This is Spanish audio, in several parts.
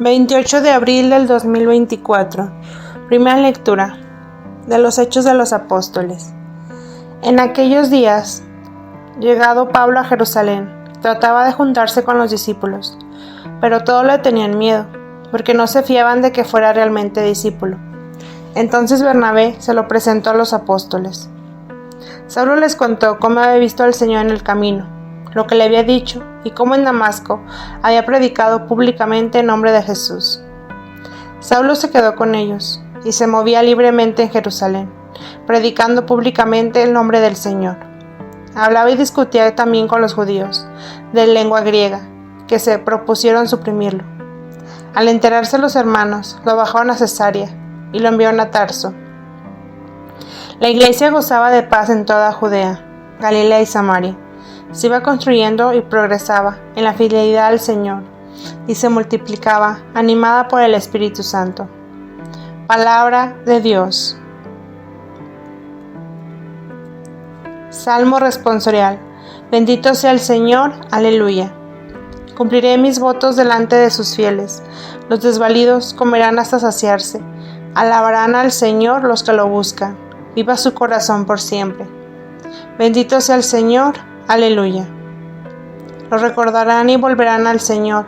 28 de abril del 2024. Primera lectura de los Hechos de los Apóstoles. En aquellos días, llegado Pablo a Jerusalén, trataba de juntarse con los discípulos, pero todos le tenían miedo, porque no se fiaban de que fuera realmente discípulo. Entonces Bernabé se lo presentó a los apóstoles. Saulo les contó cómo había visto al Señor en el camino, lo que le había dicho y cómo en Damasco había predicado públicamente en nombre de Jesús. Saulo se quedó con ellos y se movía libremente en Jerusalén, predicando públicamente el nombre del Señor. Hablaba y discutía también con los judíos de lengua griega, que se propusieron suprimirlo. Al enterarse los hermanos, lo bajaron a Cesarea y lo enviaron a Tarso. La iglesia gozaba de paz en toda Judea, Galilea y Samaria. Se iba construyendo y progresaba en la fidelidad al Señor, y se multiplicaba, animada por el Espíritu Santo. Palabra de Dios. Salmo responsorial. Bendito sea el Señor, aleluya. Cumpliré mis votos delante de sus fieles. Los desvalidos comerán hasta saciarse. Alabarán al Señor los que lo buscan. Viva su corazón por siempre. Bendito sea el Señor, aleluya. Lo recordarán y volverán al Señor,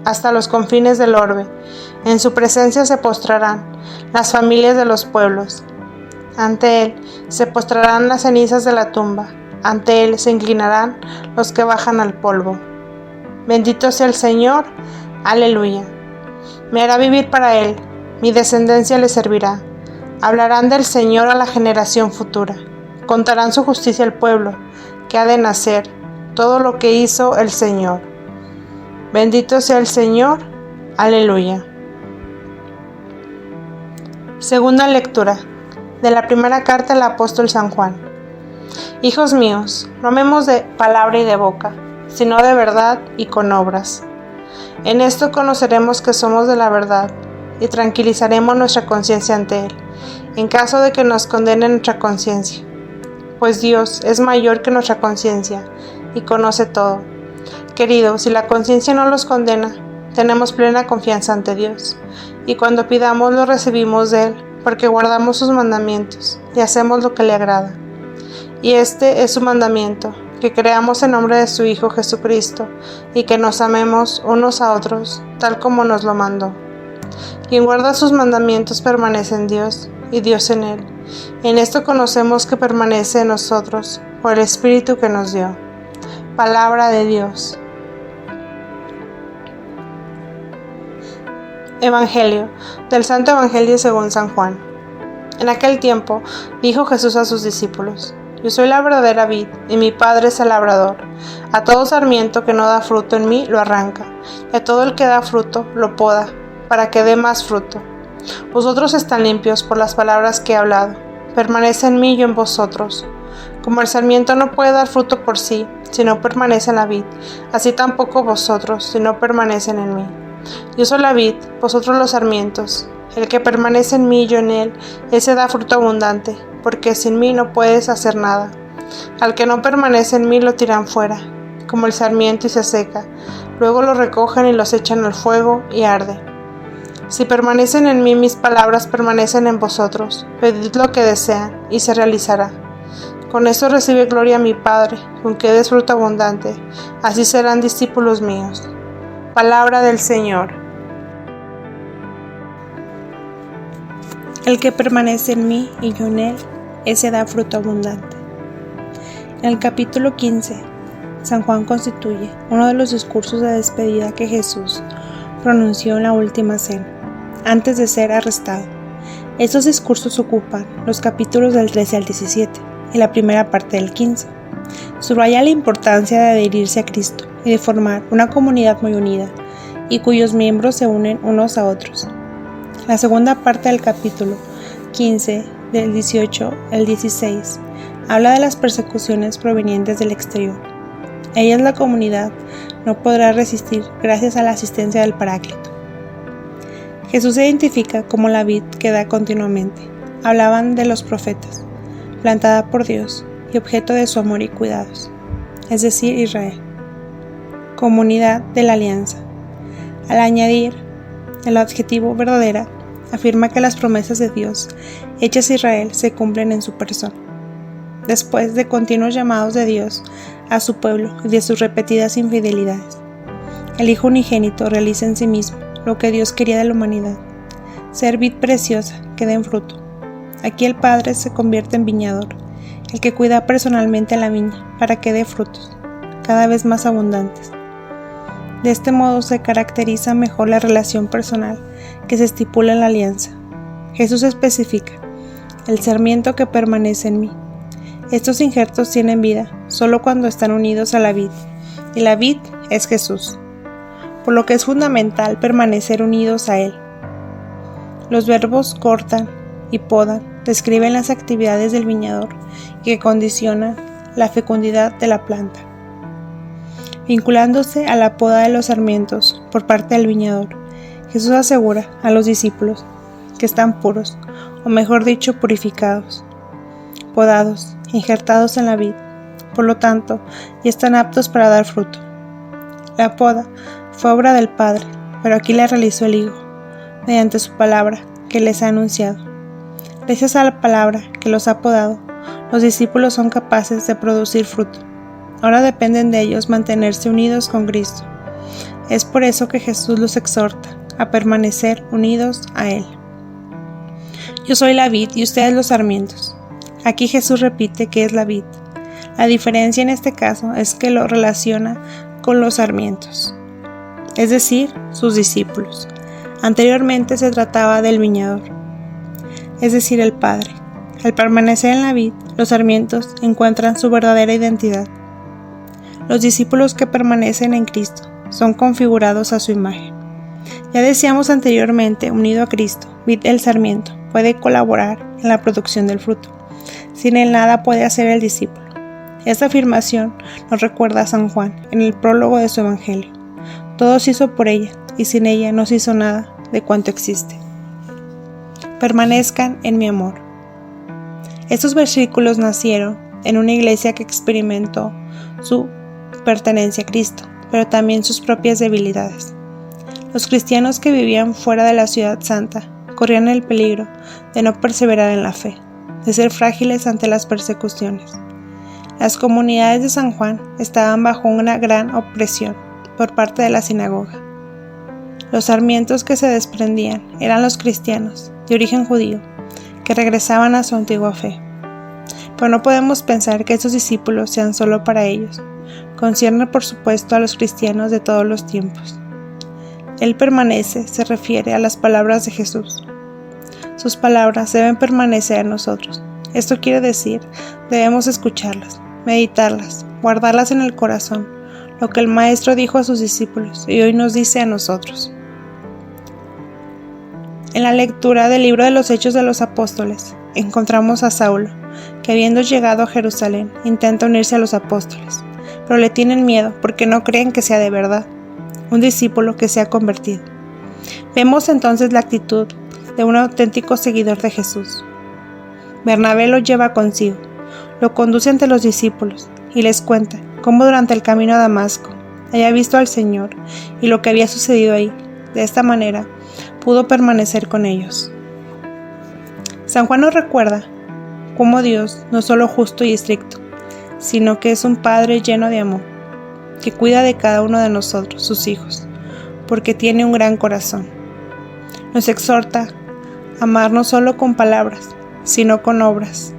hasta los confines del orbe. En su presencia se postrarán las familias de los pueblos. Ante Él se postrarán las cenizas de la tumba. Ante Él se inclinarán los que bajan al polvo. Bendito sea el Señor, aleluya. Me hará vivir para Él, mi descendencia le servirá. Hablarán del Señor a la generación futura. Contarán su justicia al pueblo que ha de nacer, todo lo que hizo el Señor. Bendito sea el Señor, aleluya. Segunda lectura de la primera carta del apóstol San Juan. Hijos míos, no amemos de palabra y de boca, sino de verdad y con obras. En esto conoceremos que somos de la verdad y tranquilizaremos nuestra conciencia ante Él, en caso de que nos condene nuestra conciencia. Pues Dios es mayor que nuestra conciencia y conoce todo. Queridos, si la conciencia no los condena, tenemos plena confianza ante Dios, y cuando pidamos lo recibimos de Él, porque guardamos sus mandamientos y hacemos lo que le agrada. Y este es su mandamiento, que creamos en nombre de su Hijo Jesucristo, y que nos amemos unos a otros, tal como nos lo mandó. Quien guarda sus mandamientos permanece en Dios, y Dios en él. En esto conocemos que permanece en nosotros, por el Espíritu que nos dio. Palabra de Dios. Evangelio del Santo Evangelio según San Juan. En aquel tiempo dijo Jesús a sus discípulos: Yo soy la verdadera vid, y mi Padre es el labrador. A todo sarmiento que no da fruto en mí lo arranca, y a todo el que da fruto lo poda, para que dé más fruto. Vosotros están limpios por las palabras que he hablado. Permanece en mí y yo en vosotros. Como el sarmiento no puede dar fruto por sí, si no permanece en la vid, así tampoco vosotros, si no permanecen en mí. Yo soy la vid, vosotros los sarmientos. El que permanece en mí y yo en él, ese da fruto abundante, porque sin mí no puedes hacer nada. Al que no permanece en mí lo tiran fuera, como el sarmiento, y se seca. Luego lo recogen y los echan al fuego y arde. Si permanecen en mí, mis palabras permanecen en vosotros. Pedid lo que desean, y se realizará. Con esto recibe gloria a mi Padre, con que des fruto abundante. Así serán discípulos míos. Palabra del Señor. El que permanece en mí y yo en él, ese da fruto abundante. En el capítulo 15, San Juan constituye uno de los discursos de despedida que Jesús pronunció en la última cena, antes de ser arrestado. Estos discursos ocupan los capítulos del 13 al 17 y la primera parte del 15. Subraya la importancia de adherirse a Cristo y de formar una comunidad muy unida, y cuyos miembros se unen unos a otros. La segunda parte del capítulo 15, del 18 al 16, habla de las persecuciones provenientes del exterior. Ellas la comunidad no podrá resistir gracias a la asistencia del Paráclito. Jesús se identifica como la vid que da continuamente. Hablaban de los profetas, plantada por Dios y objeto de su amor y cuidados, es decir, Israel. Comunidad de la Alianza. Al añadir El adjetivo verdadera afirma que las promesas de Dios hechas a Israel se cumplen en su persona. Después de continuos llamados de Dios a su pueblo y de sus repetidas infidelidades, el Hijo unigénito realiza en sí mismo lo que Dios quería de la humanidad: ser vid preciosa que den fruto. Aquí el Padre se convierte en viñador, el que cuida personalmente la viña para que dé frutos, cada vez más abundantes. De este modo se caracteriza mejor la relación personal que se estipula en la alianza. Jesús especifica: el sarmiento que permanece en mí. Estos injertos tienen vida solo cuando están unidos a la vid, y la vid es Jesús, por lo que es fundamental permanecer unidos a Él. Los verbos cortan y podan describen las actividades del viñador que condicionan la fecundidad de la planta. Vinculándose a la poda de los sarmientos por parte del viñador, Jesús asegura a los discípulos que están puros, o mejor dicho, purificados, podados, injertados en la vid, por lo tanto, ya están aptos para dar fruto. La poda fue obra del Padre, pero aquí la realizó el Hijo, mediante su palabra que les ha anunciado. Gracias a la palabra que los ha podado, los discípulos son capaces de producir fruto. Ahora dependen de ellos mantenerse unidos con Cristo. Es por eso que Jesús los exhorta a permanecer unidos a Él. Yo soy la vid y ustedes los sarmientos. Aquí Jesús repite que es la vid. La diferencia en este caso es que lo relaciona con los sarmientos, es decir, sus discípulos. Anteriormente se trataba del viñador, es decir, el Padre. Al permanecer en la vid, los sarmientos encuentran su verdadera identidad. Los discípulos que permanecen en Cristo son configurados a su imagen. Ya decíamos anteriormente, unido a Cristo, vid el sarmiento puede colaborar en la producción del fruto. Sin él nada puede hacer el discípulo. Esta afirmación nos recuerda a San Juan en el prólogo de su Evangelio. Todo se hizo por ella, y sin ella no se hizo nada de cuanto existe. Permanezcan en mi amor. Estos versículos nacieron en una iglesia que experimentó su pertenencia a Cristo, pero también sus propias debilidades. Los cristianos que vivían fuera de la ciudad santa corrían el peligro de no perseverar en la fe, de ser frágiles ante las persecuciones. Las comunidades de San Juan estaban bajo una gran opresión por parte de la sinagoga. Los sarmientos que se desprendían eran los cristianos de origen judío que regresaban a su antigua fe. Pero no podemos pensar que estos discípulos sean solo para ellos. Concierne por supuesto a los cristianos de todos los tiempos. Él permanece se refiere a las palabras de Jesús. Sus palabras deben permanecer en nosotros. Esto quiere decir, debemos escucharlas, meditarlas, guardarlas en el corazón, lo que el Maestro dijo a sus discípulos y hoy nos dice a nosotros. En la lectura del libro de los Hechos de los Apóstoles, encontramos a Saulo, que habiendo llegado a Jerusalén, intenta unirse a los apóstoles, pero le tienen miedo porque no creen que sea de verdad un discípulo que se ha convertido. Vemos entonces la actitud de un auténtico seguidor de Jesús. Bernabé lo lleva consigo, lo conduce ante los discípulos y les cuenta cómo durante el camino a Damasco había visto al Señor y lo que había sucedido ahí. De esta manera pudo permanecer con ellos. San Juan nos recuerda cómo Dios no es solo justo y estricto, sino que es un Padre lleno de amor, que cuida de cada uno de nosotros, sus hijos, porque tiene un gran corazón. Nos exhorta a amar no solo con palabras, sino con obras,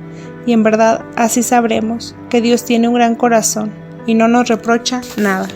y en verdad así sabremos que Dios tiene un gran corazón y no nos reprocha nada.